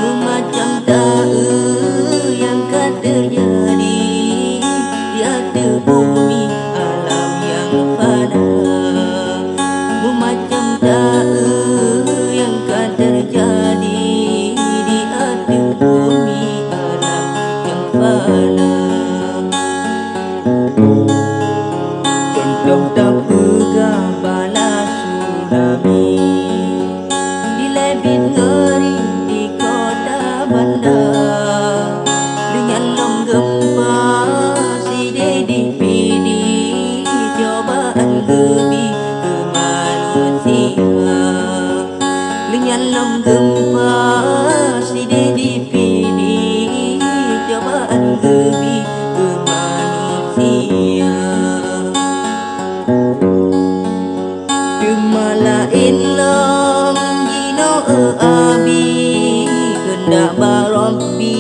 Memacam tahu yang kan terjadi di atas bumi alam yang fana. Memacam tahu yang kan terjadi di atas bumi alam yang fana. Contoh tak pegah bala tsunami di lebih ngeri di kota bandar dengan lom gempa si Dedi Pidi cobaan lebih ke manusia. Dengan lom gempa si Dedi Pidi cobaan lebih ke manusia. Malain long gino abi kendak barabbi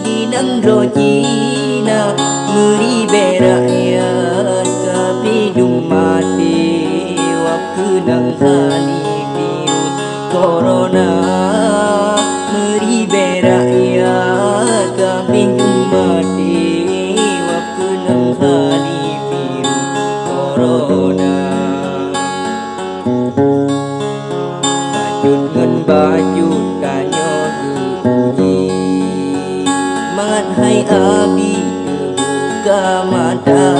di nangro Cina meri berakyat tapi dumati waktu nang kali virus corona meri berakyat tapi dumati waktu nang kali virus corona. Baju tanya uji mangat hai abi buka mata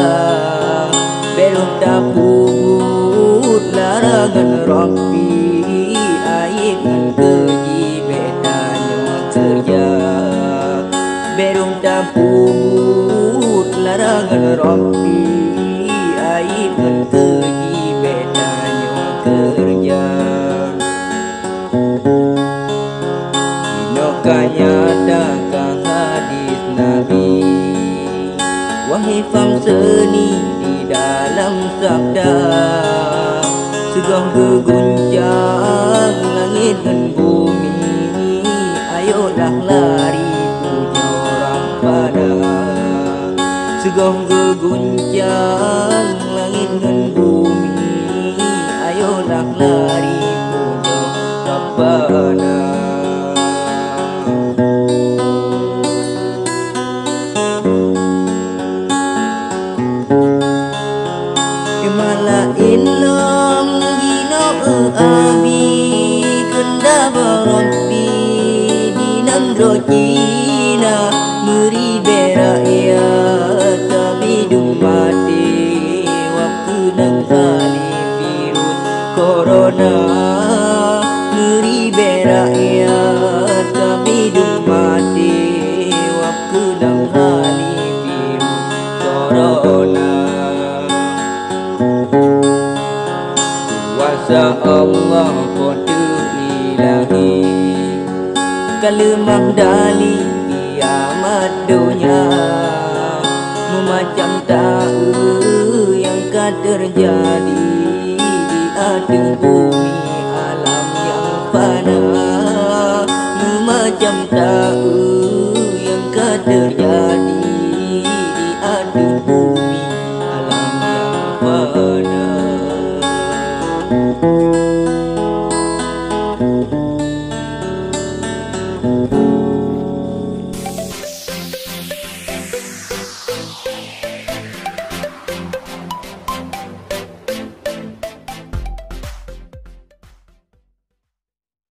belum taput larangan rompi air ngan keji betanya kerja belum taput larangan rompi air ngan keji betanya kerja. Kanyatakan hadis Nabi wahai famseni di dalam sabda segah geguncang langit dan bumi ayolah lari punya Rabbana. Segah geguncang langit dan bumi ayolah lari punya Rabbana. Malain long gino abi kenda barabbi di nangro Cina meri berakyat tapi dumati waktu nang kali virus corona meri berakyat tapi dumati waktu nang kali virus corona. Kuasa Allah qadar ilahi kalimah dali kiamat dunia memacam tahu yang kan terjadi di atas bumi alam yang fana. Memacam tahu yang kan terjadi di atas bumi